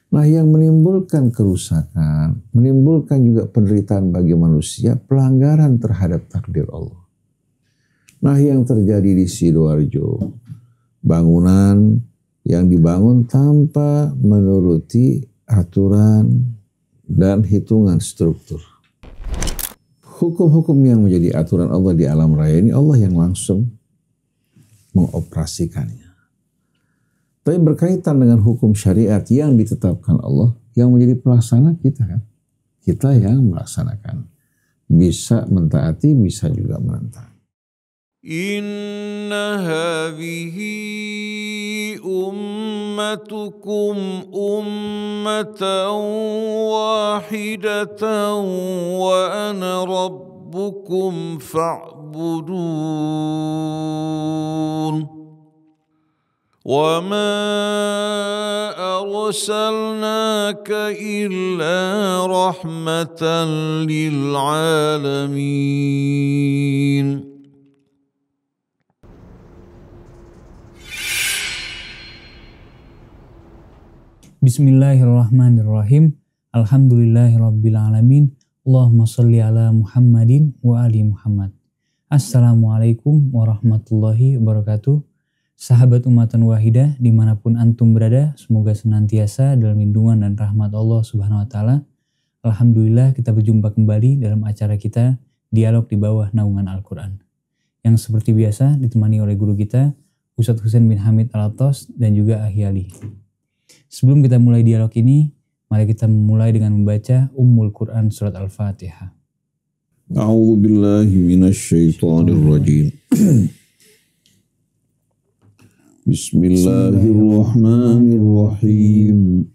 Nah, yang menimbulkan kerusakan, menimbulkan juga penderitaan bagi manusia, pelanggaran terhadap takdir Allah. Nah, yang terjadi di Sidoarjo, bangunan yang dibangun tanpa menuruti aturan dan hitungan struktur. Hukum-hukum yang menjadi aturan Allah di alam raya ini Allah yang langsung mengoperasikannya. Tapi berkaitan dengan hukum syariat yang ditetapkan Allah, yang menjadi pelaksana kita kan. Kita yang melaksanakan. Bisa mentaati, bisa juga menentang. Inna hadhihi ummatukum ummatan wahidatan wa ana rabbukum fa'budun. وَمَا أَرْسَلْنَاكَ إِلَّا رَحْمَةً لِلْعَالَمِينَ. Bismillahirrahmanirrahim. Alhamdulillahirrabbilalamin. Allahumma salli ala Muhammadin wa ali Muhammad. Assalamualaikum warahmatullahi wabarakatuh. Sahabat Ummatan Wahidah dimanapun antum berada, semoga senantiasa dalam lindungan dan rahmat Allah Subhanahu Wa Taala. Alhamdulillah kita berjumpa kembali dalam acara kita Dialog di Bawah Naungan Al-Quran, yang seperti biasa ditemani oleh guru kita Ustadz Husain bin Hamid Al-Atos dan juga Ahi Ali. Sebelum kita mulai dialog ini, mari kita memulai dengan membaca Ummul Quran Surat Al-Fatihah. A'udzu billahi minasy syaithanir rajim. Bismillahirrahmanirrahim.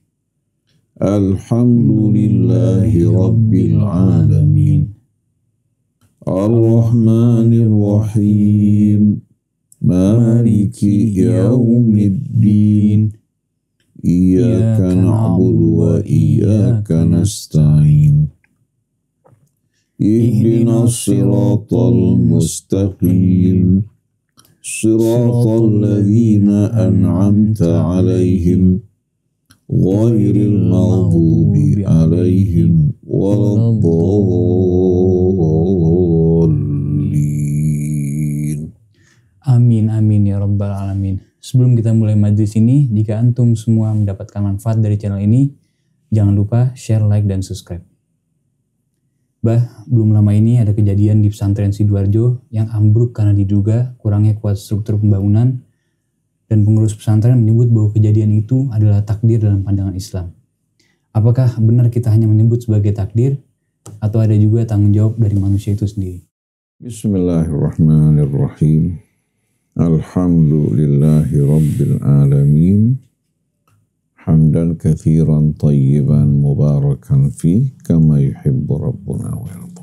Alhamdulillahi rabbil alamin. Ar-Rahmanir-Rahim. Maliki yaumiddin. Iyyaka na'budu wa iyyaka nasta'in. Ihdinas siratal mustaqim. Siratal ladzina an'amta 'alaihim ghairil maghdubi 'alaihim waladdallin. Amin amin ya rabbal alamin. Sebelum kita mulai majlis ini, jika antum semua mendapatkan manfaat dari channel ini, jangan lupa share, like, dan subscribe. Belum lama ini ada kejadian di pesantren Sidoarjo yang ambruk karena diduga kurangnya kuat struktur pembangunan, dan pengurus pesantren menyebut bahwa kejadian itu adalah takdir dalam pandangan Islam. Apakah benar kita hanya menyebut sebagai takdir, atau ada juga tanggung jawab dari manusia itu sendiri? Bismillahirrahmanirrahim. Alhamdulillahi rabbil alamin. Hamdan katsiran tayyiban mubarakan fi kama yuhibbu rabbuna wa yarda.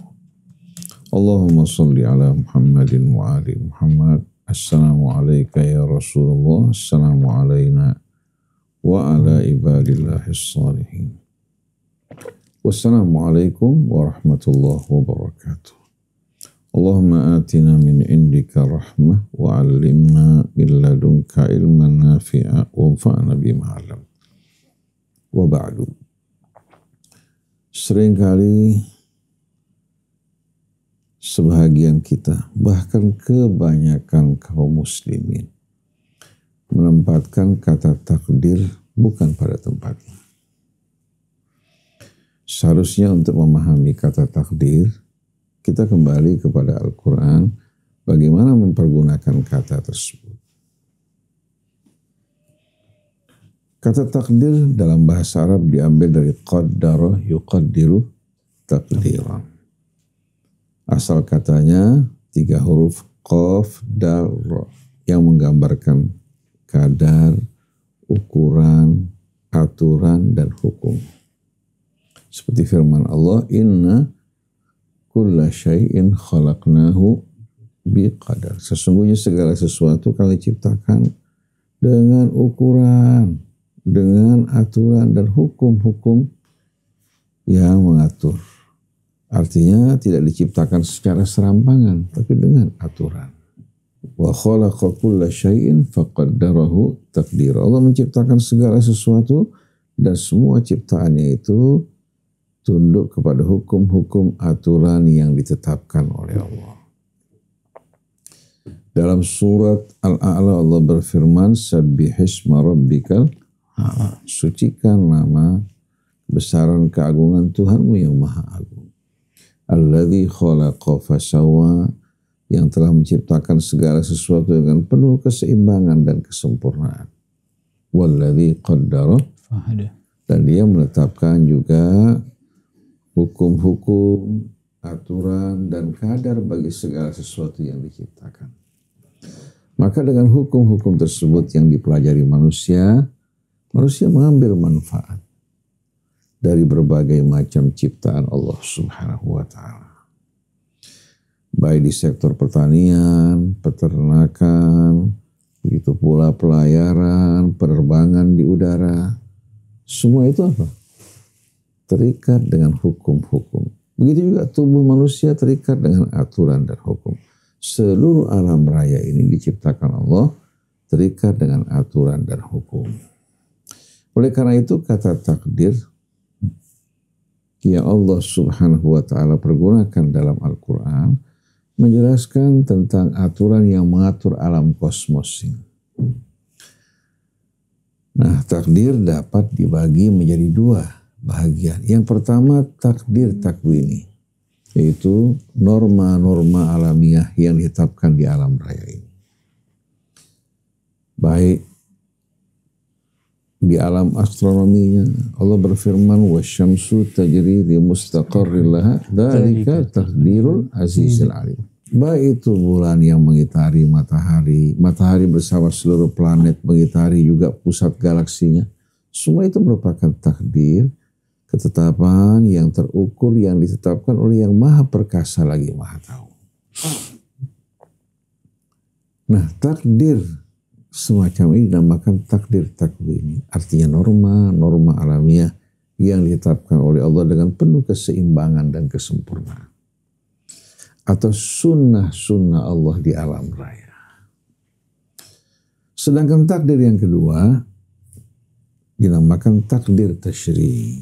Allahumma salli ala Muhammadin wa ali Muhammad. Assalamu alayka ya Rasulullah. Assalamu alayna wa ala ibadillahis salihin. Wassalamu alaikum warahmatullahi wabarakatuh. Allahumma atina min indika rahmah wa 'allimna min ladunka ilman nafi'a wa anfa'na bima 'allamtana. Wa ba'du. Seringkali sebahagian kita, bahkan kebanyakan kaum muslimin, menempatkan kata takdir bukan pada tempatnya. Seharusnya untuk memahami kata takdir, kita kembali kepada Al-Quran, bagaimana mempergunakan kata tersebut. Kata takdir dalam bahasa Arab diambil dari qaddara yuqaddiru takdiran. Asal katanya 3 huruf qaf, dal, ra yang menggambarkan kadar, ukuran, aturan, dan hukum. Seperti firman Allah, inna kulla syai'in khalaqnahu biqadar. Sesungguhnya segala sesuatu kami ciptakan dengan ukuran, dengan aturan dan hukum-hukum yang mengatur. Artinya tidak diciptakan secara serampangan, tapi dengan aturan. Wa khalaqa kulla syai'in faqaddarahu taqdira. Allah menciptakan segala sesuatu dan semua ciptaannya itu tunduk kepada hukum-hukum aturan yang ditetapkan oleh Allah. Dalam surat Al-A'la Allah berfirman, Sabbihisma rabbikal a'la. Sucikan nama besaran keagungan Tuhanmu yang maha agung. Alladzi khalaqa fasawwa, yang telah menciptakan segala sesuatu dengan penuh keseimbangan dan kesempurnaan. Walladzi qaddara fahada, dan dia menetapkan juga hukum-hukum, aturan dan kadar bagi segala sesuatu yang diciptakan. Maka dengan hukum-hukum tersebut yang dipelajari manusia mengambil manfaat dari berbagai macam ciptaan Allah Subhanahu wa ta'ala. Baik di sektor pertanian, peternakan, begitu pula pelayaran, penerbangan di udara. Semua itu apa? Terikat dengan hukum-hukum. Begitu juga tubuh manusia terikat dengan aturan dan hukum. Seluruh alam raya ini diciptakan Allah terikat dengan aturan dan hukum. Oleh karena itu kata takdir yang Allah Subhanahu wa ta'ala pergunakan dalam Al-Quran menjelaskan tentang aturan yang mengatur alam kosmos ini. Nah, takdir dapat dibagi menjadi dua bahagian. Yang pertama takdir takwini, yaitu norma-norma alamiah yang ditetapkan di alam raya ini. Baik di alam astronominya, Allah berfirman, wasyamsu tajri li mustaqarrin laha dzalika taqdirul azizil alim. Baik itu bulan yang mengitari matahari, matahari bersama seluruh planet mengitari juga pusat galaksinya. Semua itu merupakan takdir, ketetapan yang terukur yang ditetapkan oleh yang maha perkasa lagi maha tahu. Nah, takdir semacam ini dinamakan takdir takwini. Artinya norma alamiah yang ditetapkan oleh Allah dengan penuh keseimbangan dan kesempurnaan. Atau sunnah-sunnah Allah di alam raya. Sedangkan takdir yang kedua dinamakan takdir tasyri',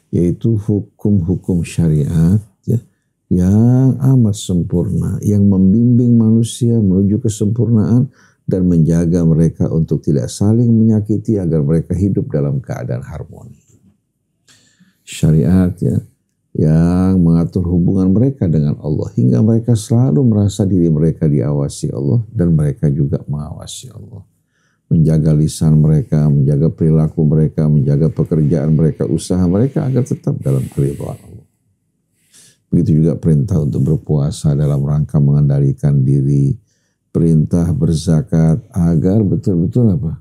yaitu hukum-hukum syariat ya, yang amat sempurna, yang membimbing manusia menuju kesempurnaan dan menjaga mereka untuk tidak saling menyakiti agar mereka hidup dalam keadaan harmoni. Syariat ya, yang mengatur hubungan mereka dengan Allah hingga mereka selalu merasa diri mereka diawasi Allah dan mereka juga mengawasi Allah. Menjaga lisan mereka, menjaga perilaku mereka, menjaga pekerjaan mereka, usaha mereka agar tetap dalam keridhaan Allah. Begitu juga perintah untuk berpuasa dalam rangka mengendalikan diri, perintah berzakat agar betul-betul apa?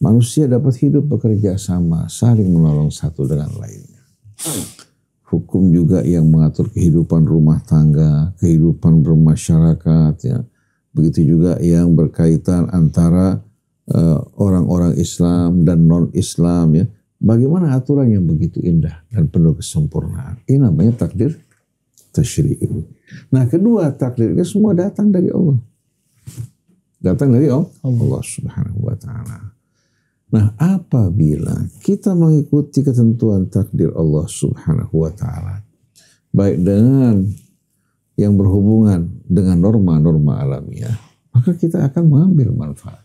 Manusia dapat hidup bekerja sama, saling menolong satu dengan lainnya. Hukum juga yang mengatur kehidupan rumah tangga, kehidupan bermasyarakat, ya. Begitu juga yang berkaitan antara orang-orang Islam dan non-Islam, ya. Bagaimana aturan yang begitu indah dan penuh kesempurnaan. Ini namanya takdir tasyri'. Nah, kedua takdir ini semua datang dari Allah. Datang dari Allah Subhanahu wa ta'ala. Nah, apabila kita mengikuti ketentuan takdir Allah Subhanahu wa ta'ala, baik dengan yang berhubungan dengan norma-norma alamiah, maka kita akan mengambil manfaat.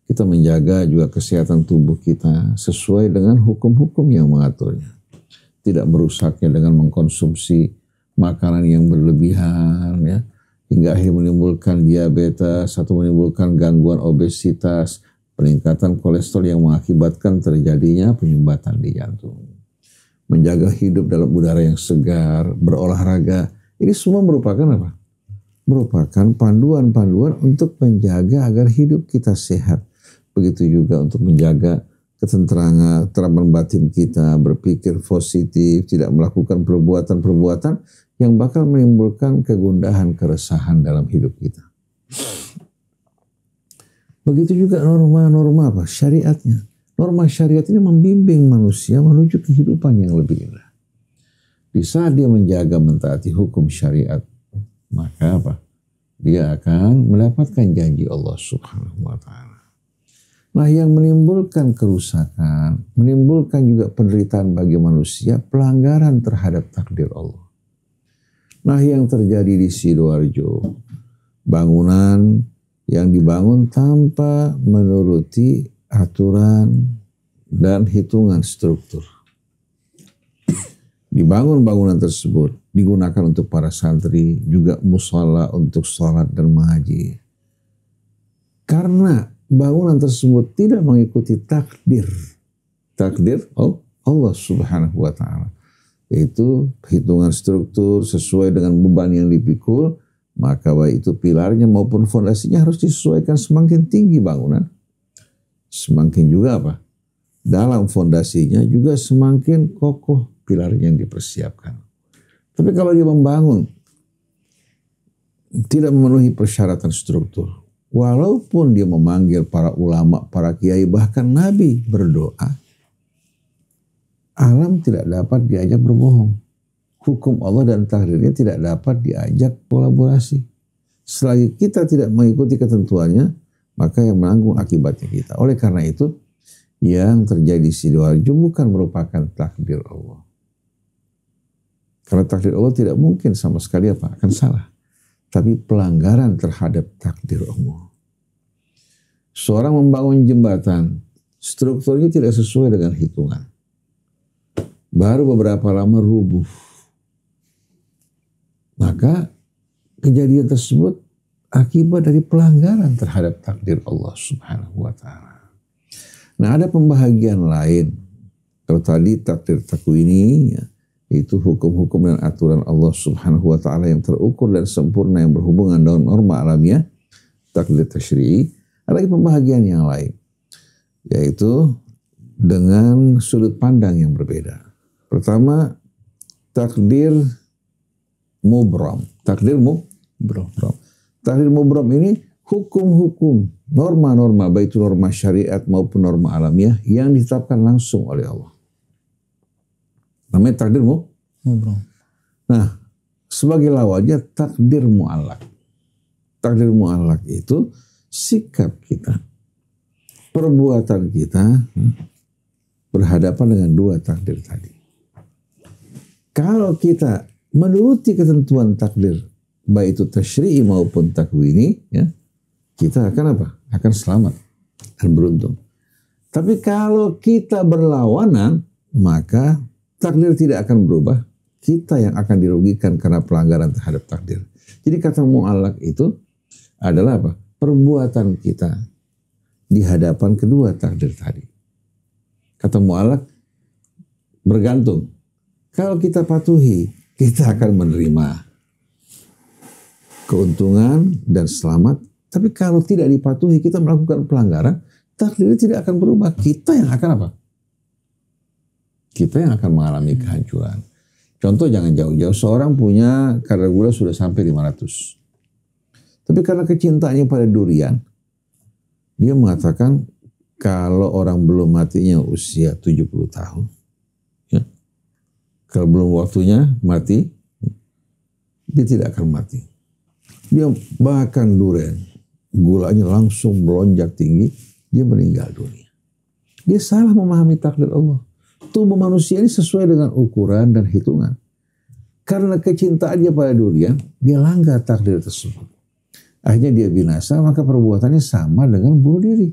Kita menjaga juga kesehatan tubuh kita sesuai dengan hukum-hukum yang mengaturnya. Tidak merusaknya dengan mengkonsumsi makanan yang berlebihan, ya, hingga akhirnya menimbulkan diabetes atau menimbulkan gangguan obesitas, peningkatan kolesterol yang mengakibatkan terjadinya penyumbatan di jantung. Menjaga hidup dalam udara yang segar, berolahraga, ini semua merupakan apa? Merupakan panduan-panduan untuk menjaga agar hidup kita sehat. Begitu juga untuk menjaga ketenteraman batin kita, berpikir positif, tidak melakukan perbuatan-perbuatan yang bakal menimbulkan kegundahan, keresahan dalam hidup kita. Begitu juga norma-norma apa? Syariatnya. Norma syariat ini membimbing manusia menuju kehidupan yang lebih indah. Di saat dia menjaga mentaati hukum syariat, maka apa? Dia akan mendapatkan janji Allah Subhanahu wa ta'ala. Nah, yang menimbulkan kerusakan, menimbulkan juga penderitaan bagi manusia, pelanggaran terhadap takdir Allah. Nah, yang terjadi di Sidoarjo, bangunan yang dibangun tanpa menuruti aturan dan hitungan struktur. Dibangun bangunan tersebut, digunakan untuk para santri, juga musala untuk sholat dan mengaji. Karena bangunan tersebut tidak mengikuti takdir Allah Subhanahu wa Ta'ala, yaitu hitungan struktur sesuai dengan beban yang dipikul, maka baik itu pilarnya maupun fondasinya harus disesuaikan. Semakin tinggi bangunan, semakin juga apa? Dalam fondasinya juga semakin kokoh pilarnya yang dipersiapkan. Tapi kalau dia membangun tidak memenuhi persyaratan struktur, walaupun dia memanggil para ulama, para kiai, bahkan Nabi berdoa, alam tidak dapat diajak berbohong. Hukum Allah dan takdirnya tidak dapat diajak kolaborasi. Selagi kita tidak mengikuti ketentuannya, maka yang menanggung akibatnya kita. Oleh karena itu, yang terjadi di Sidoarjo bukan merupakan takdir Allah. Karena takdir Allah tidak mungkin sama sekali akan salah. Tapi pelanggaran terhadap takdir Allah. Seorang membangun jembatan, strukturnya tidak sesuai dengan hitungan. Baru beberapa lama rubuh. Maka kejadian tersebut akibat dari pelanggaran terhadap takdir Allah Subhanahu wa Ta'ala. Nah, ada pembahagian lain. Kalau tadi takdir takwini, ya, itu hukum-hukum dan aturan Allah Subhanahu wa Ta'ala yang terukur dan sempurna yang berhubungan dengan norma alamiah, takdir tasyri'i. Ada lagi pembahagian yang lain, yaitu dengan sudut pandang yang berbeda. Pertama, takdir mubram. Takdir mubram. Takdir mubram ini hukum-hukum, norma-norma, baik itu norma syariat maupun norma alamiah yang ditetapkan langsung oleh Allah. Namanya takdir mubram. Nah, sebagai lawannya takdir mu'allaq. Takdir mu'allaq itu sikap kita, perbuatan kita berhadapan dengan dua takdir tadi. Kalau kita menuruti ketentuan takdir, baik itu tasyri'i maupun takwini, ya, kita akan apa? Akan selamat dan beruntung. Tapi kalau kita berlawanan, maka takdir tidak akan berubah. Kita yang akan dirugikan karena pelanggaran terhadap takdir. Jadi kata mu'allaq itu adalah apa? Perbuatan kita di hadapan kedua takdir tadi. Kata mu'allaq bergantung. Kalau kita patuhi, kita akan menerima keuntungan dan selamat. Tapi kalau tidak dipatuhi, kita melakukan pelanggaran, takdirnya tidak akan berubah. Kita yang akan apa? Kita yang akan mengalami kehancuran. Contoh jangan jauh-jauh, seorang punya kadar gula sudah sampai 500. Tapi karena kecintaannya pada durian, dia mengatakan kalau orang belum matinya usia 70 tahun, ya, kalau belum waktunya mati, dia tidak akan mati. Dia makan durian, gulanya langsung melonjak tinggi, dia meninggal dunia. Dia salah memahami takdir Allah. Tubuh manusia ini sesuai dengan ukuran dan hitungan. Karena kecintaannya pada durian, dia langgar takdir tersebut. Akhirnya dia binasa, maka perbuatannya sama dengan bunuh diri.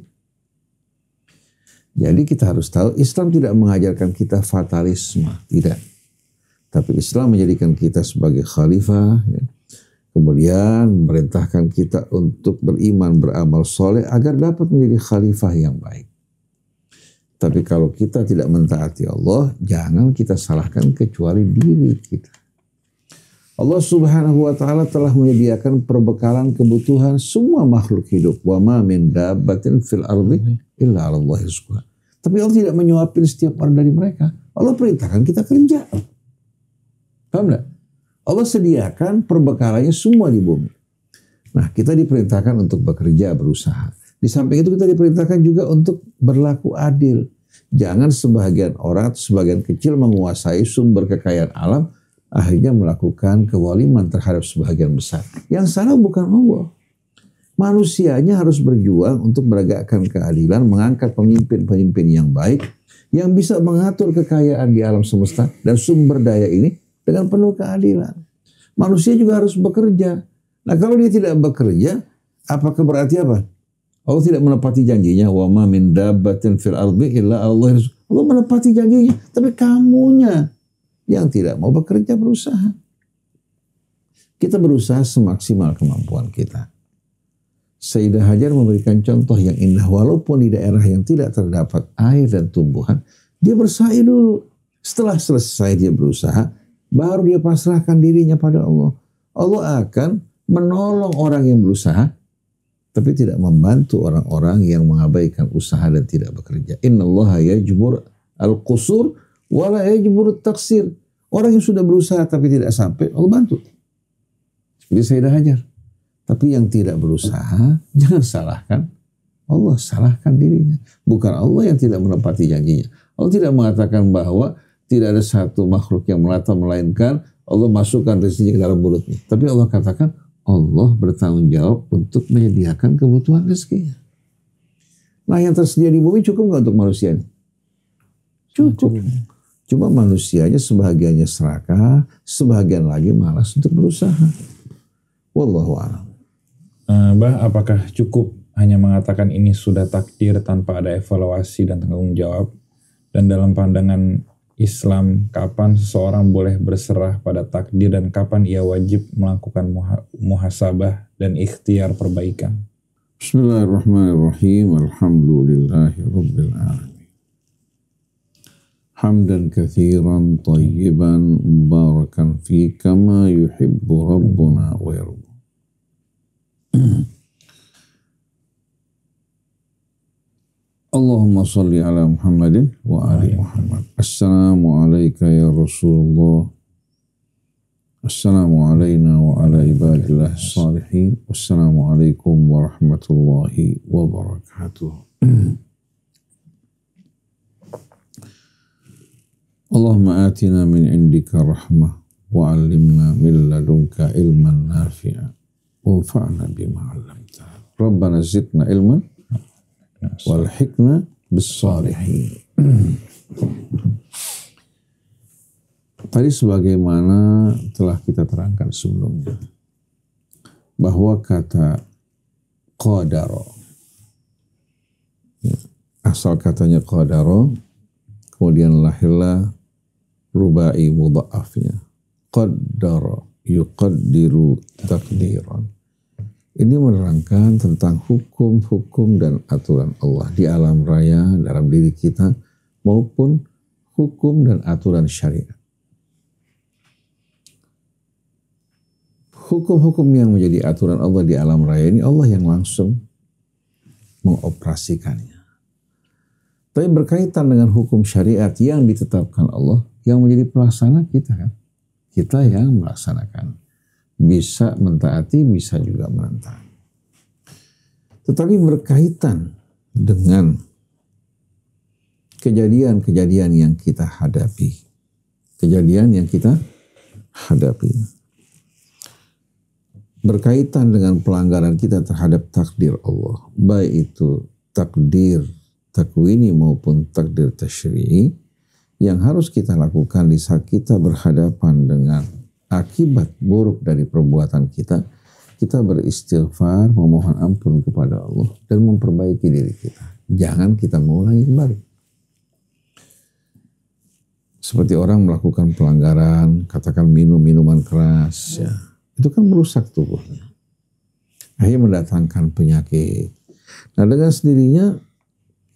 Jadi kita harus tahu, Islam tidak mengajarkan kita fatalisme, tidak. Tapi Islam menjadikan kita sebagai khalifah, ya. Kemudian memerintahkan kita untuk beriman, beramal soleh agar dapat menjadi khalifah yang baik. Tapi kalau kita tidak mentaati Allah, jangan kita salahkan kecuali diri kita. Allah Subhanahu wa Ta'ala telah menyediakan perbekalan kebutuhan semua makhluk hidup. Wa ma min dabbatin fil ardi illa 'ala Allahi rizquha. Tapi Allah tidak menyuapin setiap orang dari mereka. Allah perintahkan kita kerja. Paham enggak? Allah sediakan perbekalannya semua di bumi. Nah, kita diperintahkan untuk bekerja, berusaha. Di samping itu kita diperintahkan juga untuk berlaku adil. Jangan sebagian orang, sebagian kecil menguasai sumber kekayaan alam, akhirnya melakukan kezaliman terhadap sebagian besar. Yang salah bukan Allah. Manusianya harus berjuang untuk menegakkan keadilan, mengangkat pemimpin-pemimpin yang baik, yang bisa mengatur kekayaan di alam semesta dan sumber daya ini dengan penuh keadilan. Manusia juga harus bekerja. Nah kalau dia tidak bekerja, apakah berarti apa? Allah tidak menepati janjinya. Wa ma min dabbatin fil ardi illa Allah. Allah menepati janjinya, tapi kamunya yang tidak mau bekerja berusaha. Kita berusaha semaksimal kemampuan kita. Sayyidah Hajar memberikan contoh yang indah. Walaupun di daerah yang tidak terdapat air dan tumbuhan, dia bersa'i dulu. Setelah selesai dia berusaha, baru dia pasrahkan dirinya pada Allah. Allah akan menolong orang yang berusaha, tapi tidak membantu orang-orang yang mengabaikan usaha dan tidak bekerja. Innallaha yajbur al-qusur wa la yajbur at-taqsir. Orang yang sudah berusaha tapi tidak sampai, Allah bantu. Seperti Sayyidah Hajar. Tapi yang tidak berusaha, jangan salahkan Allah, salahkan dirinya. Bukan Allah yang tidak menepati janjinya. Allah tidak mengatakan bahwa tidak ada satu makhluk yang melata, melainkan Allah masukkan rezekinya ke dalam mulutnya. Tapi Allah katakan, Allah bertanggung jawab untuk menyediakan kebutuhan rezekinya. Nah yang tersedia di bumi cukup nggak untuk manusia ini? Cukup. Cuma manusianya sebahagiannya serakah, sebahagian lagi malas untuk berusaha. Wallahu a'lam. Bah, apakah cukup hanya mengatakan ini sudah takdir tanpa ada evaluasi dan tanggung jawab? Dan dalam pandangan Islam, kapan seseorang boleh berserah pada takdir dan kapan ia wajib melakukan muhasabah dan ikhtiar perbaikan? Bismillahirrahmanirrahim. Alhamdulillahirabbil alamin. Hamdan katsiran thayyiban mubarakan fi kama yuhibbu rabbuna wa yarda. Allahumma salli ala Muhammadin wa ali Muhammad. Assalamu alayka ya Rasulullah. Assalamu alayna wa ala ibadillah salihin. Wassalamu alaikum warahmatullahi wabarakatuh. Allahumma atina min indika rahmah wa allimna min ladunka ilman nafi'a. Wanfa'na bima 'allamtana. Rabbana zidna ilman walhiqna bis-shalihin. Tadi sebagaimana telah kita terangkan sebelumnya, bahwa kata qadara, asal katanya qadara, kemudian lahirlah rubai mudha'afnya. Qaddara yuqaddiru takdiran. Ini menerangkan tentang hukum-hukum dan aturan Allah di alam raya, dalam diri kita, maupun hukum dan aturan syariat. Hukum-hukum yang menjadi aturan Allah di alam raya ini, Allah yang langsung mengoperasikannya. Tapi berkaitan dengan hukum syariat yang ditetapkan Allah, yang menjadi pelaksana kita kan. Kita yang melaksanakan. Bisa mentaati, bisa juga menentang. Tetapi berkaitan dengan kejadian-kejadian yang kita hadapi. Kejadian yang kita hadapi. Berkaitan dengan pelanggaran kita terhadap takdir Allah. Baik itu takdir takwini maupun takdir tasyri'i. Yang harus kita lakukan di saat kita berhadapan dengan akibat buruk dari perbuatan kita, kita beristighfar, memohon ampun kepada Allah dan memperbaiki diri kita. Jangan kita mengulangi kembali. Seperti orang melakukan pelanggaran, katakan minum minuman keras, ya, itu kan merusak tubuhnya. Akhirnya mendatangkan penyakit. Nah dengan sendirinya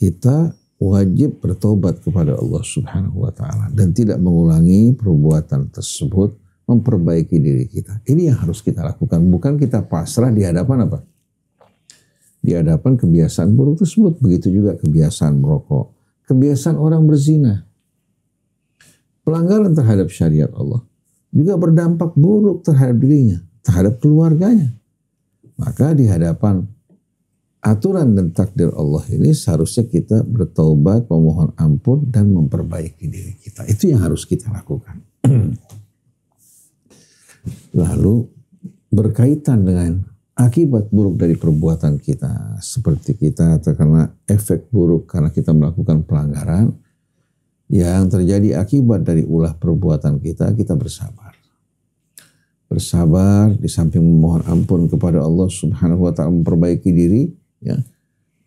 kita wajib bertobat kepada Allah Subhanahu wa Ta'ala dan tidak mengulangi perbuatan tersebut, memperbaiki diri kita. Ini yang harus kita lakukan. Bukan kita pasrah di hadapan apa? Di hadapan kebiasaan buruk tersebut. Begitu juga kebiasaan merokok, kebiasaan orang berzina. Pelanggaran terhadap syariat Allah juga berdampak buruk terhadap dirinya, terhadap keluarganya. Maka di hadapan aturan dan takdir Allah ini seharusnya kita bertaubat, memohon ampun dan memperbaiki diri kita. Itu yang harus kita lakukan. Lalu berkaitan dengan akibat buruk dari perbuatan kita, seperti kita terkena efek buruk karena kita melakukan pelanggaran yang terjadi akibat dari ulah perbuatan kita, kita bersabar. Bersabar di samping memohon ampun kepada Allah Subhanahu wa taala, memperbaiki diri, ya.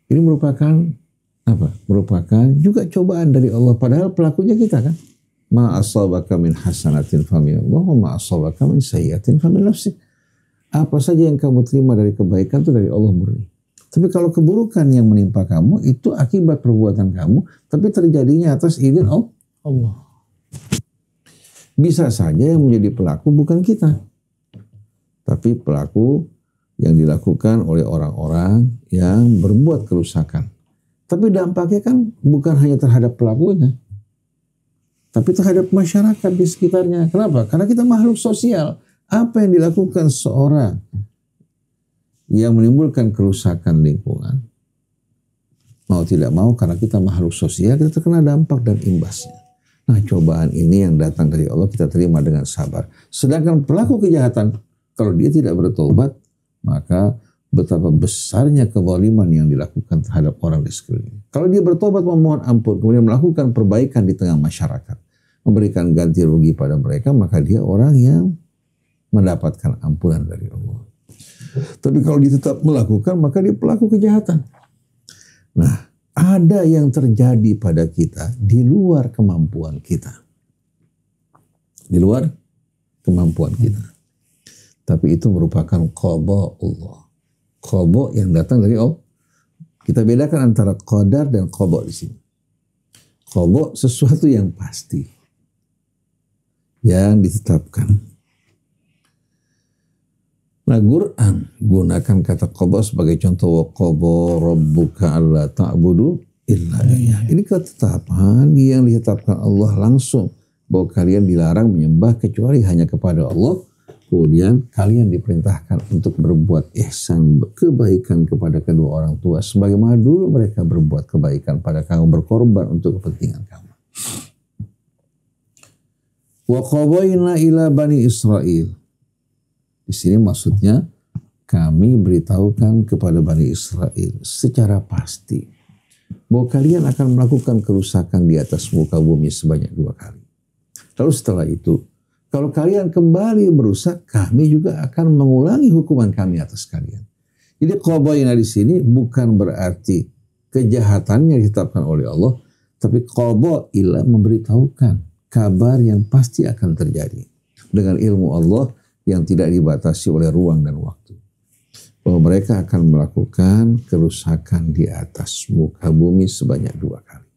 Ini merupakan apa? Merupakan juga cobaan dari Allah, padahal pelakunya kita kan. Ma asabaka min hasanatin faminallah wa ma asabaka min sayyi'atin famin nafsik. Apa saja yang kamu terima dari kebaikan itu dari Allah murni. Tapi kalau keburukan yang menimpa kamu itu akibat perbuatan kamu, tapi terjadinya atas izin Allah. Bisa saja yang menjadi pelaku bukan kita, tapi pelaku yang dilakukan oleh orang-orang yang berbuat kerusakan. Tapi dampaknya kan bukan hanya terhadap pelakunya, tapi terhadap masyarakat di sekitarnya. Kenapa? Karena kita makhluk sosial. Apa yang dilakukan seorang yang menimbulkan kerusakan lingkungan, mau tidak mau karena kita makhluk sosial, kita terkena dampak dan imbasnya. Nah, cobaan ini yang datang dari Allah kita terima dengan sabar. Sedangkan pelaku kejahatan, kalau dia tidak bertobat, maka betapa besarnya kezaliman yang dilakukan terhadap orang di sekeliling. Kalau dia bertobat, memohon ampun, kemudian melakukan perbaikan di tengah masyarakat, memberikan ganti rugi pada mereka, maka dia orang yang mendapatkan ampunan dari Allah. Tapi kalau dia tetap melakukan, maka dia pelaku kejahatan. Nah, ada yang terjadi pada kita di luar kemampuan kita. Di luar kemampuan kita. Tapi itu merupakan qada Allah. Qada yang datang dari Allah. Kita bedakan antara qadar dan qada di sini. Qada sesuatu yang pasti, yang ditetapkan. Nah, Quran gunakan kata qada sebagai contoh, wa qada rabbuka alla ta'budu illa iyyah. Ini ketetapan yang ditetapkan Allah langsung bahwa kalian dilarang menyembah kecuali hanya kepada Allah. Kemudian kalian diperintahkan untuk berbuat ihsan, kebaikan kepada kedua orang tua sebagaimana dulu mereka berbuat kebaikan pada kamu, berkorban untuk kepentingan kamu. Wa qadayna ila bani Israil. Di sini maksudnya kami beritahukan kepada Bani Israel secara pasti bahwa kalian akan melakukan kerusakan di atas muka bumi sebanyak 2 kali. Lalu setelah itu, kalau kalian kembali merusak, kami juga akan mengulangi hukuman kami atas kalian. Jadi qadayna di sini bukan berarti kejahatannya ditetapkan oleh Allah, tapi qadailah memberitahukan kabar yang pasti akan terjadi dengan ilmu Allah yang tidak dibatasi oleh ruang dan waktu. Bahwa mereka akan melakukan kerusakan di atas muka bumi sebanyak 2 kali.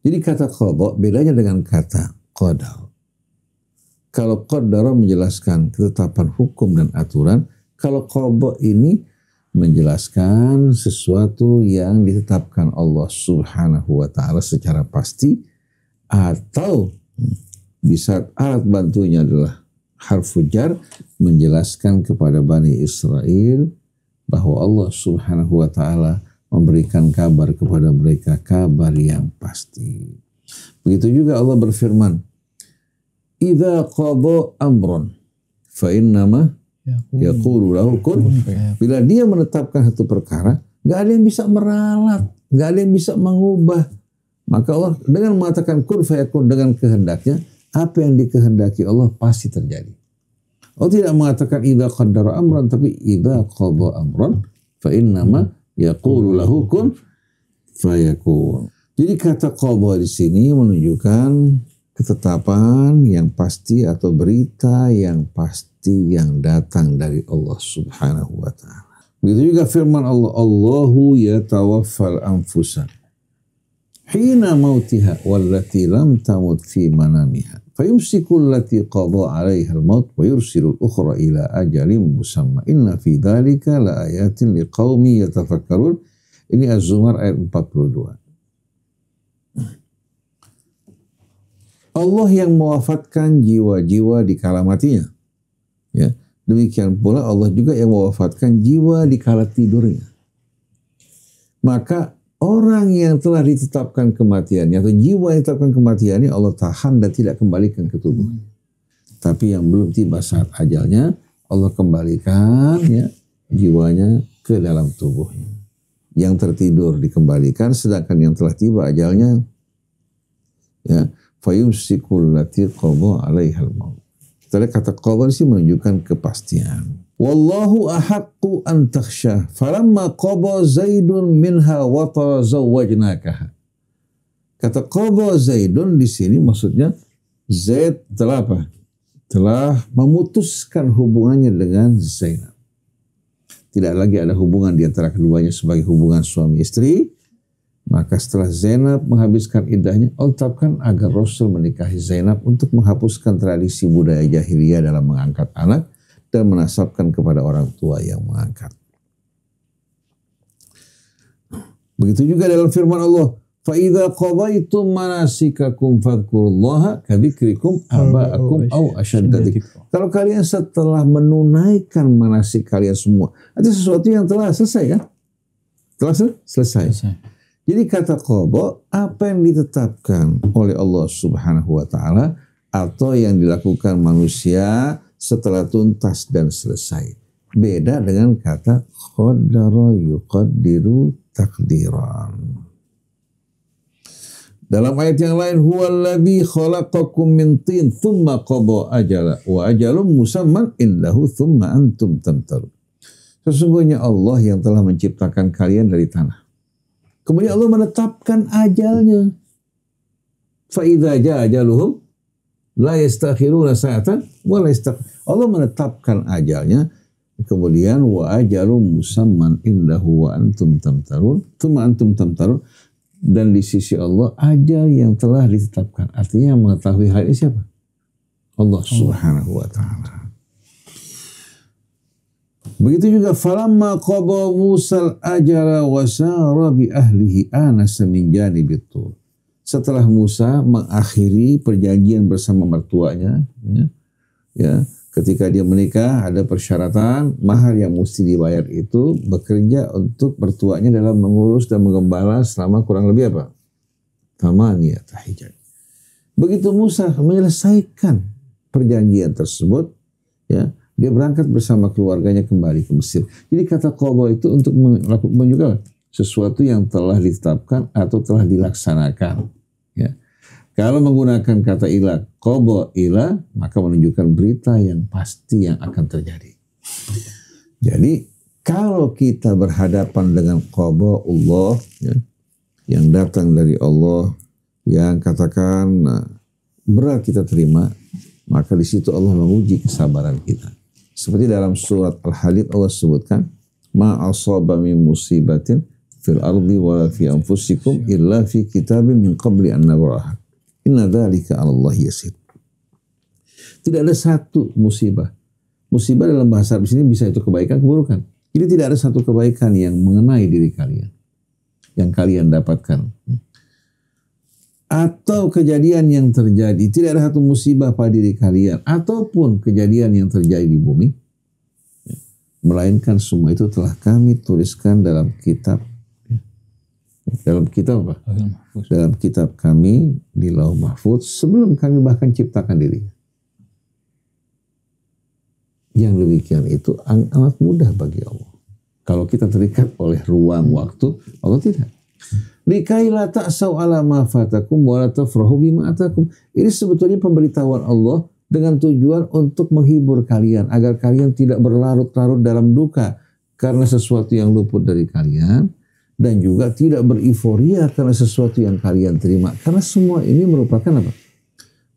Jadi kata qada bedanya dengan kata qadar. Kalau qadara menjelaskan ketetapan hukum dan aturan, kalau qada ini menjelaskan sesuatu yang ditetapkan Allah Subhanahu wa taala secara pasti, atau di saat alat bantunya adalah harfu jar, menjelaskan kepada Bani Israel bahwa Allah Subhanahu wa taala memberikan kabar kepada mereka, kabar yang pasti. Begitu juga Allah berfirman, "Idza qada amran fa innama yaqulu lahu kun." Bila dia menetapkan satu perkara, enggak ada yang bisa meralat, enggak ada yang bisa mengubah. Maka Allah dengan mengatakan kun fayakun, dengan kehendaknya, apa yang dikehendaki Allah pasti terjadi. Allah tidak mengatakan idza qaddara amran, tapi idza qada amran fa innama yaqulu lahu kun fayakun. Jadi kata qada di sini menunjukkan ketetapan yang pasti atau berita yang pasti yang datang dari Allah Subhanahu wa taala. Begitu juga firman Allah, Allahu yatawaffal anfusa hina mautiha wallati lam tamut fi manamiha fayumsiku allati qada 'alaiha al-maut wa yursilu al-ukhra ila ajalin musamma inna fi dzalika laayatin liqaumin yatafakkarun. Ini Az-Zumar ayat 42. Allah yang mewafatkan jiwa-jiwa di kala matinya. Ya, demikian pula Allah juga yang mewafatkan jiwa di kala tidurnya. Maka orang yang telah ditetapkan kematiannya atau jiwa yang ditetapkan kematiannya Allah tahan dan tidak kembalikan ke tubuhnya. Tapi yang belum tiba saat ajalnya, Allah kembalikan ya jiwanya ke dalam tubuhnya. Yang tertidur dikembalikan, sedangkan yang telah tiba ajalnya ya fayumsikul lati qada 'alaihal maut. Kita lihat kata qada sih menunjukkan kepastian. Wallahu ahaqqu an takhsha falamma qada Zaidun minha wa tazawwajnakaha. Kata qada Zaidun di sini maksudnya Zaid telah apa? Telah memutuskan hubungannya dengan Zainab. Tidak lagi ada hubungan di antara keduanya sebagai hubungan suami istri. Maka setelah Zainab menghabiskan iddahnya, Allah tetapkan agar Rasul menikahi Zainab untuk menghapuskan tradisi budaya jahiliyah dalam mengangkat anak dan menasabkan kepada orang tua yang mengangkat. Begitu juga dalam firman Allah, فَإِذَا قَضَيْتُمْ مَنَاسِكَكُمْ فَاذْكُرُوا اللَّهَ كَذِكْرِكُمْ آبَاءَكُمْ أَوْ أَشَدَّ ذِكْرًا. Kalau kalian setelah menunaikan manasik kalian semua, itu sesuatu yang telah selesai kan? Telah selesai. Jadi kata qada, apa yang ditetapkan oleh Allah Subhanahu wa taala atau yang dilakukan manusia setelah tuntas dan selesai. Beda dengan kata qaddara yuqaddiru taqdiran. Dalam ayat yang lain, huwallazi khalaqakum min tin thumma qada ajala wa ajalun musamman indahu thumma antum tamtarun. Sesungguhnya Allah yang telah menciptakan kalian dari tanah. Kemudian Allah menetapkan ajalnya. Fa idza jaa ajaluhum la yastakhiruna sa'atan wa la Allah menetapkan ajalnya. Kemudian wa ajalun musamman indahu wa antum tamtarun. Thumma antum tamtarun. Dan di sisi Allah ajal yang telah ditetapkan. Artinya yang mengetahui hal ini siapa? Allah Subhanahu wa taala. Begitu juga falamma qada Musal ajala wa sara bi ahlihi anasa min janibit tur. Setelah Musa mengakhiri perjanjian bersama mertuanya ya, ketika dia menikah ada persyaratan mahar yang mesti dibayar itu bekerja untuk mertuanya dalam mengurus dan menggembala selama kurang lebih apa? Thamaniyat hijaj. Begitu Musa menyelesaikan perjanjian tersebut, ya, dia berangkat bersama keluarganya kembali ke Mesir. Jadi kata qada itu untuk melakukan juga sesuatu yang telah ditetapkan atau telah dilaksanakan. Ya. Kalau menggunakan kata ilah, qada ilah, maka menunjukkan berita yang pasti yang akan terjadi. Jadi kalau kita berhadapan dengan qada Allah, ya, yang datang dari Allah, yang katakan berat kita terima, maka di situ Allah menguji kesabaran kita. Seperti dalam surat Al-Hadid Allah sebutkan, ma asaba min musibatin fil ardi wa fi anfusikum illa fi kitabin min qabli an nabraha. Inna dzalika 'ala Allah yasir. Tidak ada satu musibah. Musibah dalam bahasa Arab di sini bisa itu kebaikan, keburukan. Jadi tidak ada satu kebaikan yang mengenai diri kalian, yang kalian dapatkan. Atau kejadian yang terjadi, tidak ada satu musibah pada diri kalian, ataupun kejadian yang terjadi di bumi, melainkan semua itu telah kami tuliskan dalam kitab. Dalam kitab apa? Dalam kitab kami di Lauh Mahfuz sebelum kami bahkan ciptakan diri. Yang demikian itu amat mudah bagi Allah. Kalau kita terikat oleh ruang waktu, Allah tidak. Likai la ta'sau ala ma fatakum wa la tafrahu bima atakum. Ini sebetulnya pemberitahuan Allah dengan tujuan untuk menghibur kalian agar kalian tidak berlarut-larut dalam duka karena sesuatu yang luput dari kalian, dan juga tidak beriforia karena sesuatu yang kalian terima. Karena semua ini merupakan apa?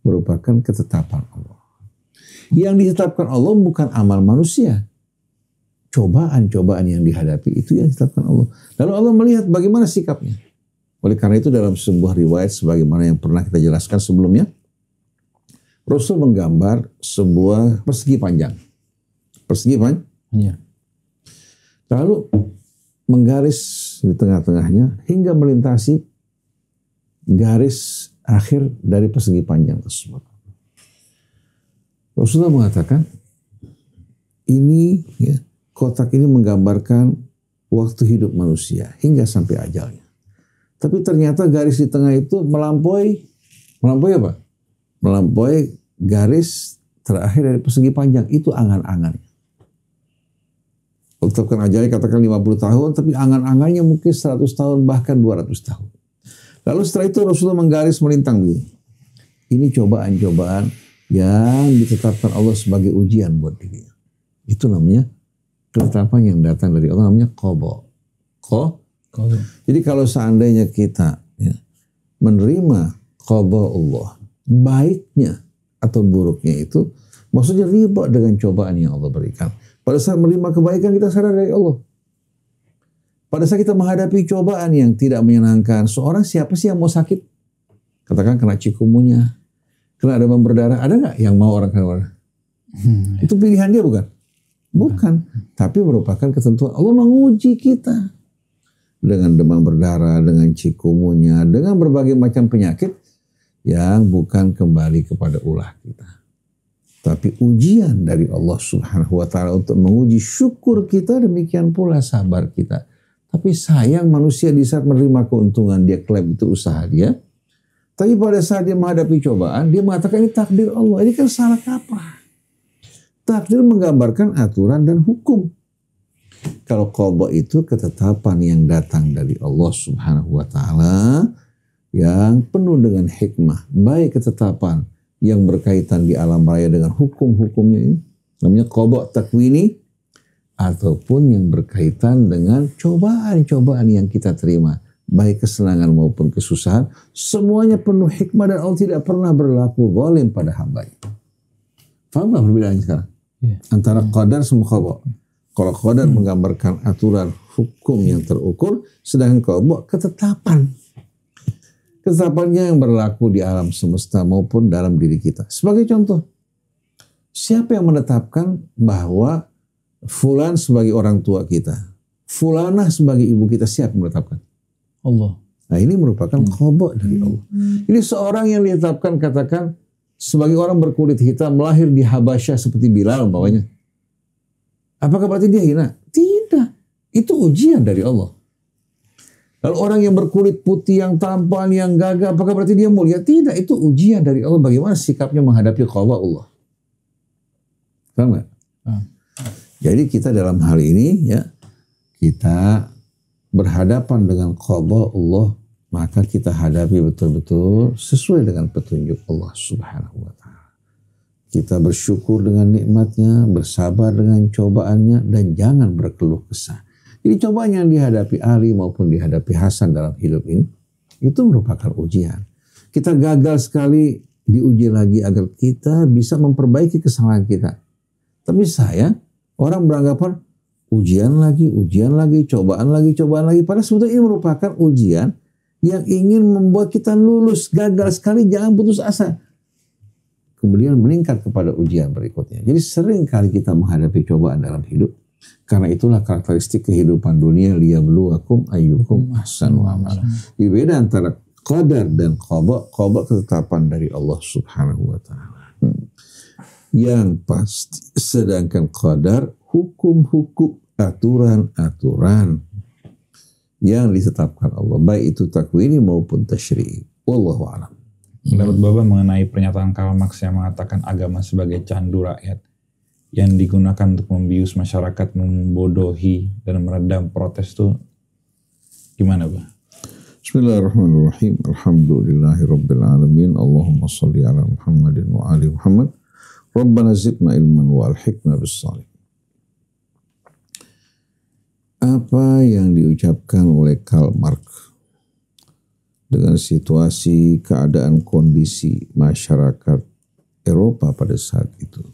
Merupakan ketetapan Allah. Yang ditetapkan Allah bukan amal manusia. Cobaan-cobaan yang dihadapi itu yang ditetapkan Allah. Lalu Allah melihat bagaimana sikapnya. Oleh karena itu dalam sebuah riwayat sebagaimana yang pernah kita jelaskan sebelumnya, Rasul menggambar sebuah persegi panjang. Persegi panjang. Ya. Lalu menggaris di tengah-tengahnya hingga melintasi garis akhir dari persegi panjang tersebut. Rasulullah mengatakan, ini ya, kotak ini menggambarkan waktu hidup manusia hingga sampai ajalnya. Tapi ternyata garis di tengah itu melampaui apa? Melampaui garis terakhir dari persegi panjang, itu angan-angannya. Tetapkan ajalnya katakan 50 tahun, tapi angan-angannya mungkin 100 tahun, bahkan 200 tahun. Lalu setelah itu Rasulullah menggaris melintang begini. Ini cobaan-cobaan yang ditetapkan Allah sebagai ujian buat dirinya. Itu namanya ketetapan yang datang dari Allah, namanya qada. Jadi kalau seandainya kita menerima qada Allah, baiknya atau buruknya itu, maksudnya riba dengan cobaan yang Allah berikan. Pada saat menerima kebaikan kita sadar dari Allah. Pada saat kita menghadapi cobaan yang tidak menyenangkan, seorang siapa sih yang mau sakit? Katakan kena cikumunya, kena demam berdarah, ada nggak yang mau orang kena berdarah? Itu pilihan dia bukan? Bukan, tapi merupakan ketentuan Allah menguji kita. Dengan demam berdarah, dengan cikumunya, dengan berbagai macam penyakit yang bukan kembali kepada ulah kita. Tapi ujian dari Allah Subhanahu wa Ta'ala untuk menguji syukur kita, demikian pula sabar kita. Tapi sayang manusia di saat menerima keuntungan, dia klaim itu usaha dia. Tapi pada saat dia menghadapi cobaan, dia mengatakan ini takdir Allah. Ini kan salah kaprah. Takdir menggambarkan aturan dan hukum. Kalau qada itu ketetapan yang datang dari Allah Subhanahu wa Ta'ala yang penuh dengan hikmah, baik ketetapan yang berkaitan di alam raya dengan hukum-hukumnya ini, namanya qada takwini, ataupun yang berkaitan dengan cobaan-cobaan yang kita terima, baik kesenangan maupun kesusahan, semuanya penuh hikmah dan Allah tidak pernah berlaku zalim pada hambanya. Faham nggak perbedaannya sekarang? Antara qadar sama qada. Kalau qadar menggambarkan aturan hukum yang terukur, sedangkan qada ketetapan. Ketetapannya yang berlaku di alam semesta maupun dalam diri kita. Sebagai contoh, siapa yang menetapkan bahwa fulan sebagai orang tua kita, fulanah sebagai ibu kita, siapa yang menetapkan? Allah. Nah ini merupakan qada dari Allah. Ini seorang yang ditetapkan katakan sebagai orang berkulit hitam lahir di Habasyah seperti Bilal umpamanya. Apakah berarti dia hina? Tidak. Itu ujian dari Allah. Lalu orang yang berkulit putih, yang tampan, yang gagah, apakah berarti dia mulia? Tidak, itu ujian dari Allah. Bagaimana sikapnya menghadapi qada Allah. Paham nggak? Jadi kita dalam hal ini ya, kita berhadapan dengan qada Allah, maka kita hadapi betul-betul sesuai dengan petunjuk Allah Subhanahu wa Ta'ala. Kita bersyukur dengan nikmatnya, bersabar dengan cobaannya, dan jangan berkeluh kesah. Jadi cobaan yang dihadapi Ali maupun dihadapi Hasan dalam hidup ini, itu merupakan ujian. Kita gagal sekali, diuji lagi agar kita bisa memperbaiki kesalahan kita. Tapi orang beranggapan ujian lagi, cobaan lagi. Padahal sebetulnya ini merupakan ujian yang ingin membuat kita lulus. Gagal sekali, jangan putus asa. Kemudian meningkat kepada ujian berikutnya. Jadi sering kali kita menghadapi cobaan dalam hidup. Karena itulah karakteristik kehidupan dunia, liyabluwakum ayyukum ahsanu amala. Jadi beda antara qadar dan qada. Qada ketetapan dari Allah Subhanahu wa Ta'ala. Yang pasti. Sedangkan qadar hukum-hukum, aturan-aturan yang ditetapkan Allah, baik itu takwini maupun tasyri'i. Wallahu a'lam. Menurut Bapak mengenai pernyataan Karl Marx yang mengatakan agama sebagai candu rakyat yang digunakan untuk membius masyarakat, membodohi dan meredam protes itu gimana, Pak? Bismillahirrahmanirrahim. Alhamdulillahirabbil alamin. Allahumma shalli ala Muhammadin wa ali Muhammad. Rabbana zidna ilman wa alhiqna bis shalihin. Apa yang diucapkan oleh Karl Marx dengan situasi, keadaan, kondisi masyarakat Eropa pada saat itu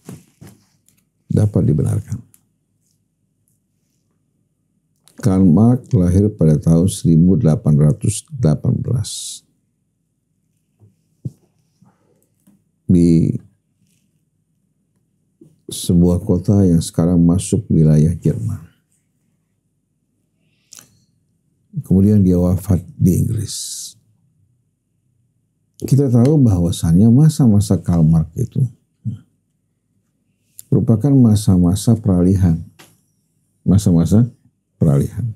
dapat dibenarkan. Karl Marx lahir pada tahun 1818 di sebuah kota yang sekarang masuk wilayah Jerman. Kemudian dia wafat di Inggris. Kita tahu bahwasannya masa-masa Karl Marx itu merupakan masa-masa peralihan. Masa-masa peralihan.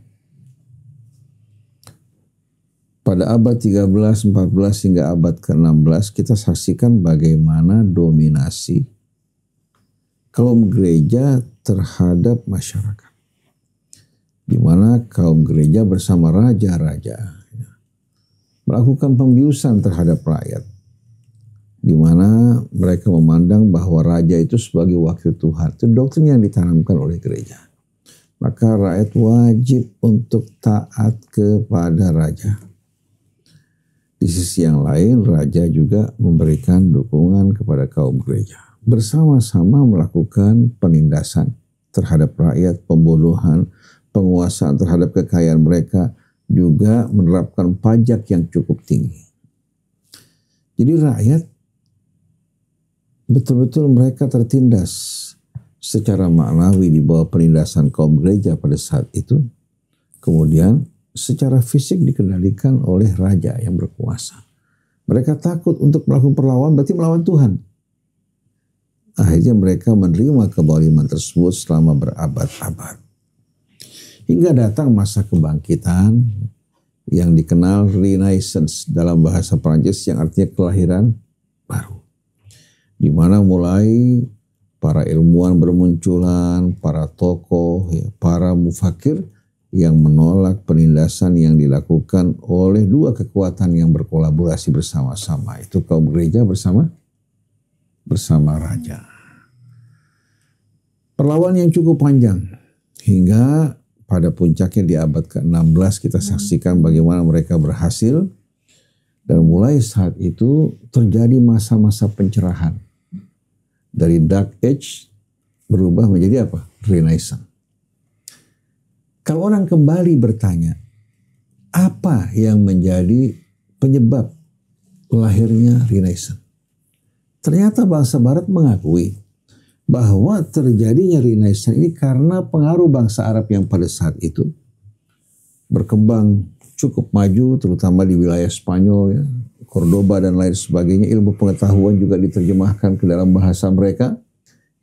Pada abad 13, 14 hingga abad ke-16 kita saksikan bagaimana dominasi kaum gereja terhadap masyarakat. di mana kaum gereja bersama raja-raja melakukan pembiusan terhadap rakyat, di mana mereka memandang bahwa raja itu sebagai wakil Tuhan. Itu doktrin yang ditanamkan oleh gereja. Maka rakyat wajib untuk taat kepada raja. Di sisi yang lain, raja juga memberikan dukungan kepada kaum gereja. Bersama-sama melakukan penindasan terhadap rakyat, pembunuhan, penguasaan terhadap kekayaan mereka, juga menerapkan pajak yang cukup tinggi. Jadi rakyat betul-betul mereka tertindas secara maknawi di bawah penindasan kaum gereja pada saat itu. Kemudian secara fisik dikendalikan oleh raja yang berkuasa. Mereka takut untuk melakukan perlawanan, berarti melawan Tuhan. Akhirnya mereka menerima kezaliman tersebut selama berabad-abad. Hingga datang masa kebangkitan yang dikenal Renaissance dalam bahasa Prancis, yang artinya kelahiran baru. Di mana mulai para ilmuwan bermunculan, para tokoh, para mufakir yang menolak penindasan yang dilakukan oleh dua kekuatan yang berkolaborasi bersama-sama. Itu kaum gereja bersama raja. Perlawanan yang cukup panjang hingga pada puncaknya di abad ke-16 kita saksikan bagaimana mereka berhasil, dan mulai saat itu terjadi masa-masa pencerahan. Dari Dark Age berubah menjadi apa? Renaissance. Kalau orang kembali bertanya, apa yang menjadi penyebab lahirnya Renaissance? Ternyata bangsa Barat mengakui bahwa terjadinya Renaissance ini karena pengaruh bangsa Arab yang pada saat itu berkembang cukup maju, terutama di wilayah Spanyol, ya, Cordoba dan lain sebagainya. Ilmu pengetahuan juga diterjemahkan ke dalam bahasa mereka,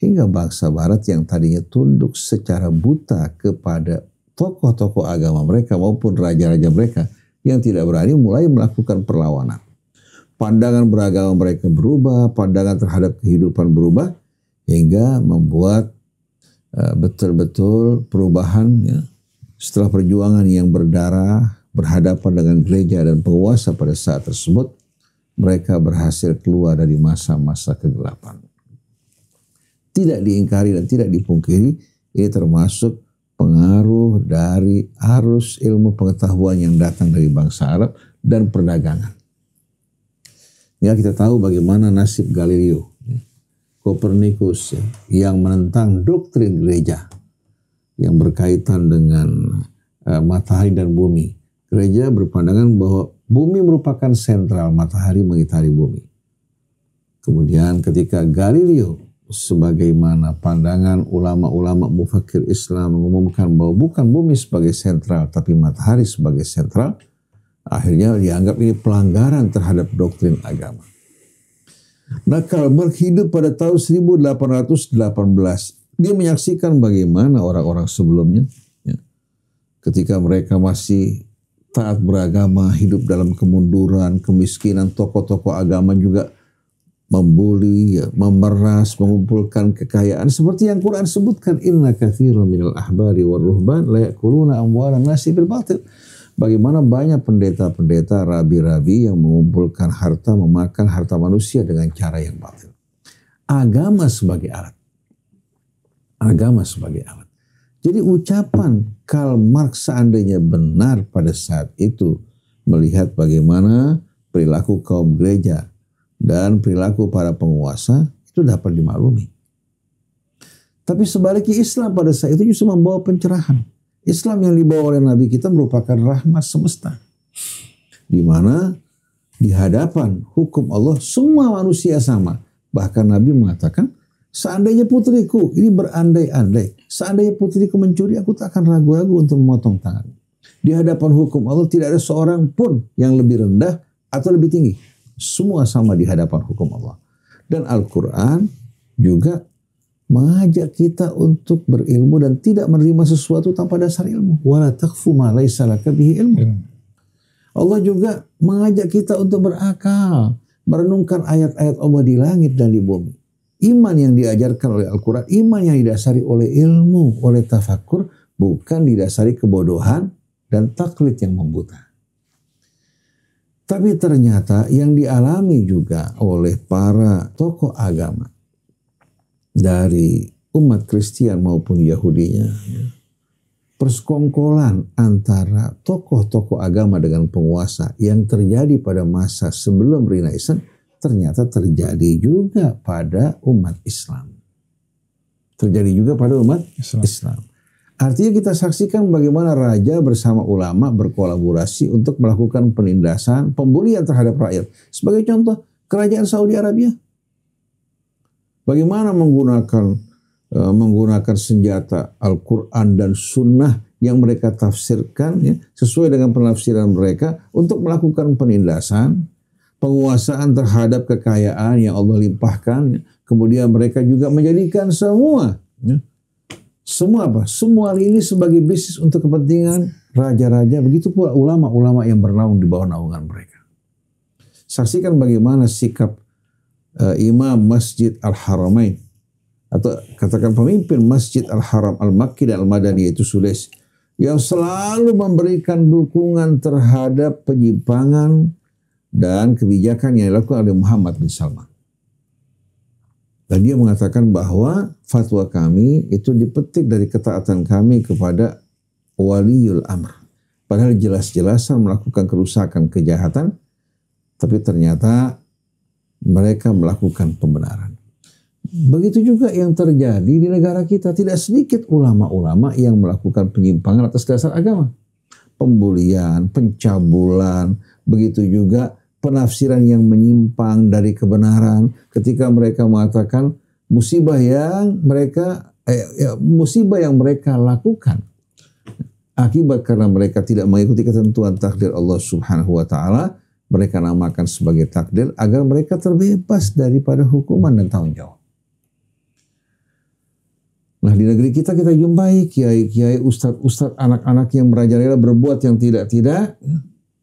hingga bangsa Barat yang tadinya tunduk secara buta kepada tokoh-tokoh agama mereka maupun raja-raja mereka yang tidak berani, mulai melakukan perlawanan. Pandangan beragama mereka berubah, pandangan terhadap kehidupan berubah, hingga membuat betul-betul perubahan, ya. Setelah perjuangan yang berdarah berhadapan dengan gereja dan penguasa pada saat tersebut, mereka berhasil keluar dari masa-masa kegelapan. Tidak diingkari dan tidak dipungkiri, ini termasuk pengaruh dari arus ilmu pengetahuan yang datang dari bangsa Arab dan perdagangan. Ya, kita tahu bagaimana nasib Galileo, Kopernikus, yang menentang doktrin gereja yang berkaitan dengan matahari dan bumi. Gereja berpandangan bahwa bumi merupakan sentral, matahari mengitari bumi. Kemudian ketika Galileo, sebagaimana pandangan ulama-ulama mufakir Islam, mengumumkan bahwa bukan bumi sebagai sentral tapi matahari sebagai sentral, akhirnya dianggap ini pelanggaran terhadap doktrin agama. Nah, Calvert hidup pada tahun 1818. Dia menyaksikan bagaimana orang-orang sebelumnya, ya, ketika mereka masih taat beragama, hidup dalam kemunduran, kemiskinan, tokoh-tokoh agama juga membuli, ya, memeras, mengumpulkan kekayaan. Seperti yang Quran sebutkan, inna katsiran minal ahbari war ruhban la yakuluna amwalan nasi bil batil. Bagaimana banyak pendeta-pendeta, rabi-rabi yang mengumpulkan harta, memakan harta manusia dengan cara yang batil. Agama sebagai alat. Agama sebagai alat. Jadi ucapan Karl Marx seandainya benar pada saat itu, melihat bagaimana perilaku kaum gereja dan perilaku para penguasa, itu dapat dimaklumi. Tapi sebaliknya Islam pada saat itu justru membawa pencerahan. Islam yang dibawa oleh Nabi kita merupakan rahmat semesta. Di mana di hadapan hukum Allah semua manusia sama. Bahkan Nabi mengatakan, seandainya putriku, ini berandai-andai, seandainya putriku mencuri, aku tak akan ragu-ragu untuk memotong tangan. Di hadapan hukum Allah tidak ada seorang pun yang lebih rendah atau lebih tinggi. Semua sama di hadapan hukum Allah. Dan Al-Quran juga mengajak kita untuk berilmu dan tidak menerima sesuatu tanpa dasar ilmu. Wala taqfu ma laisa laka bihi ilmu. Allah juga mengajak kita untuk berakal, merenungkan ayat-ayat Allah di langit dan di bumi. Iman yang diajarkan oleh Al-Quran, iman yang didasari oleh ilmu, oleh tafakkur, bukan didasari kebodohan dan taklid yang membuta. Tapi ternyata yang dialami juga oleh para tokoh agama dari umat Kristen maupun Yahudinya, persekongkolan antara tokoh-tokoh agama dengan penguasa yang terjadi pada masa sebelum Renaissance ternyata terjadi juga pada umat Islam. Terjadi juga pada umat Islam. Artinya kita saksikan bagaimana raja bersama ulama berkolaborasi untuk melakukan penindasan, pembulian terhadap rakyat. Sebagai contoh, kerajaan Saudi Arabia. Bagaimana menggunakan senjata Al-Quran dan Sunnah yang mereka tafsirkan ya, sesuai dengan penafsiran mereka untuk melakukan penindasan, penguasaan terhadap kekayaan yang Allah limpahkan. Ya. Kemudian mereka juga menjadikan semua ini sebagai bisnis untuk kepentingan raja-raja. Begitu pula ulama-ulama yang bernaung di bawah naungan mereka. Saksikan bagaimana sikap Imam Masjid Al-Haramain atau katakan pemimpin Masjid Al-Haram Al-Makki dan Al-Madani, yaitu Sudais, yang selalu memberikan dukungan terhadap penyimpangan dan kebijakan yang dilakukan oleh Muhammad bin Salman. Dan dia mengatakan bahwa fatwa kami itu dipetik dari ketaatan kami kepada waliul amr. Padahal jelas-jelasan melakukan kerusakan, kejahatan, tapi ternyata mereka melakukan pembenaran. Begitu juga yang terjadi di negara kita. Tidak sedikit ulama-ulama yang melakukan penyimpangan atas dasar agama. Pembulian, pencabulan, begitu juga penafsiran yang menyimpang dari kebenaran ketika mereka mengatakan musibah yang mereka lakukan akibat karena mereka tidak mengikuti ketentuan takdir Allah Subhanahu wa taala, mereka namakan sebagai takdir agar mereka terbebas daripada hukuman dan tanggung jawab. Nah, di negeri kita jumpai kiai-kiai, ustadz-ustadz, anak-anak yang merajalela berbuat yang tidak-tidak,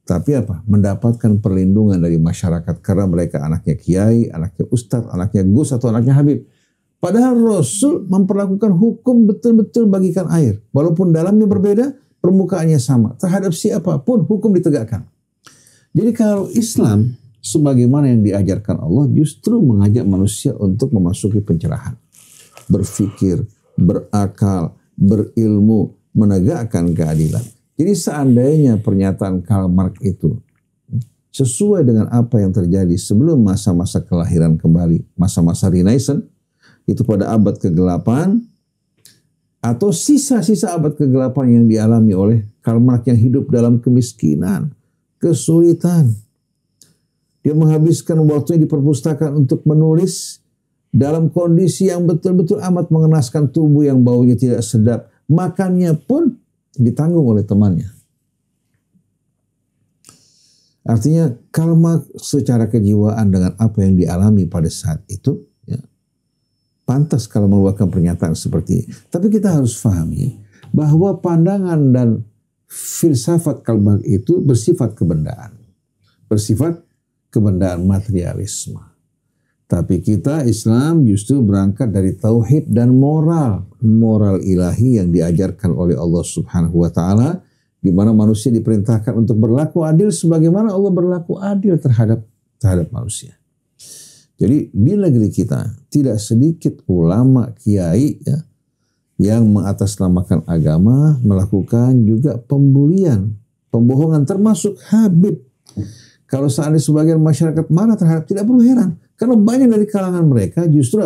tapi mendapatkan perlindungan dari masyarakat karena mereka anaknya kiai, anaknya ustadz, anaknya gus atau anaknya habib. Padahal Rasul memperlakukan hukum betul-betul bagikan air. Walaupun dalamnya berbeda, permukaannya sama. Terhadap siapapun hukum ditegakkan. Jadi kalau Islam sebagaimana yang diajarkan Allah justru mengajak manusia untuk memasuki pencerahan. Berfikir, berakal, berilmu, menegakkan keadilan. Jadi seandainya pernyataan Karl Marx itu sesuai dengan apa yang terjadi sebelum masa-masa kelahiran kembali, masa-masa Renaissance, itu pada abad ke-8, atau sisa-sisa abad ke-8 yang dialami oleh Karl Marx yang hidup dalam kemiskinan, kesulitan. Dia menghabiskan waktunya di perpustakaan untuk menulis dalam kondisi yang betul-betul amat mengenaskan, tubuh yang baunya tidak sedap, makannya pun ditanggung oleh temannya. Artinya Karl Marx secara kejiwaan dengan apa yang dialami pada saat itu, ya, pantas kalau mengeluarkan pernyataan seperti ini. Tapi kita harus pahami bahwa pandangan dan filsafat Karl Marx itu bersifat kebendaan. Bersifat kebendaan materialisme. Tapi kita Islam justru berangkat dari tauhid dan moral ilahi yang diajarkan oleh Allah Subhanahu wa taala, di mana manusia diperintahkan untuk berlaku adil sebagaimana Allah berlaku adil terhadap manusia. Jadi di negeri kita tidak sedikit ulama kiai ya, yang mengatasnamakan agama melakukan juga pembulian, pembohongan, termasuk Habib. Kalau seandainya sebagian masyarakat marah terhadap, tidak perlu heran. Karena banyak dari kalangan mereka justru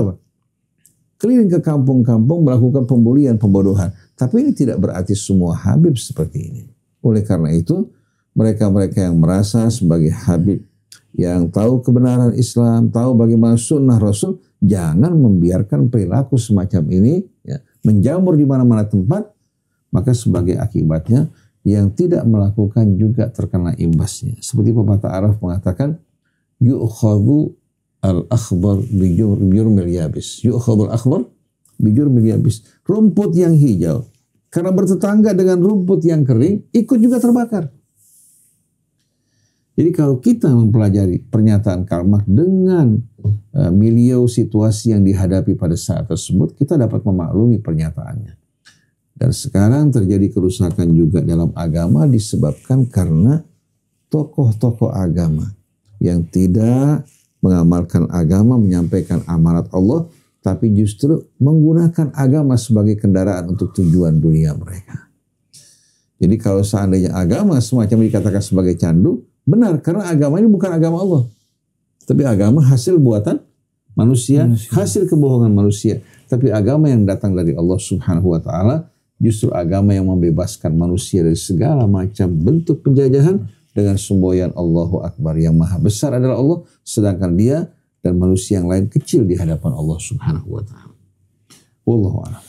keliling ke kampung-kampung melakukan pembulian, pembodohan. Tapi ini tidak berarti semua Habib seperti ini. Oleh karena itu, mereka-mereka yang merasa sebagai Habib, yang tahu kebenaran Islam, tahu bagaimana sunnah Rasul, jangan membiarkan perilaku semacam ini ya, menjamur di mana-mana tempat, maka sebagai akibatnya yang tidak melakukan juga terkena imbasnya. Seperti pepatah Arab mengatakan, yu'khadhu al-akhbar bijurmil yabis. Yu'khadhu al-akhbar bijurmil yabis. Rumput yang hijau, karena bertetangga dengan rumput yang kering, ikut juga terbakar. Jadi kalau kita mempelajari pernyataan Karl Marx dengan milieu situasi yang dihadapi pada saat tersebut, kita dapat memaklumi pernyataannya. Dan sekarang terjadi kerusakan juga dalam agama disebabkan karena tokoh-tokoh agama yang tidak mengamalkan agama, menyampaikan amanat Allah, tapi justru menggunakan agama sebagai kendaraan untuk tujuan dunia mereka. Jadi kalau seandainya agama semacam dikatakan sebagai candu, benar, karena agama ini bukan agama Allah. Tapi agama hasil buatan manusia, hasil kebohongan manusia. Tapi agama yang datang dari Allah Subhanahu wa Ta'ala justru agama yang membebaskan manusia dari segala macam bentuk penjajahan dengan semboyan Allahu Akbar. Yang maha besar adalah Allah, sedangkan dia dan manusia yang lain kecil di hadapan Allah Subhanahu wa Ta'ala. Wallahu a'lam.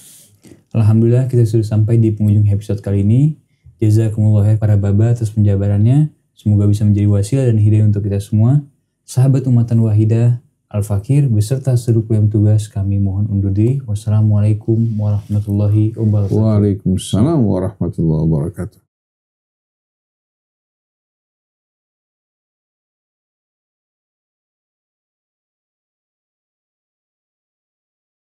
Alhamdulillah kita sudah sampai di penghujung episode kali ini. Jazakumullah khair para baba atas penjabarannya. Semoga bisa menjadi wasilah dan hidayah untuk kita semua. Sahabat Umatan Wahidah, Al-Fakir beserta seluruh yang tugas kami mohon undur diri. Wassalamualaikum warahmatullahi wabarakatuh. Waalaikumsalam warahmatullahi wabarakatuh.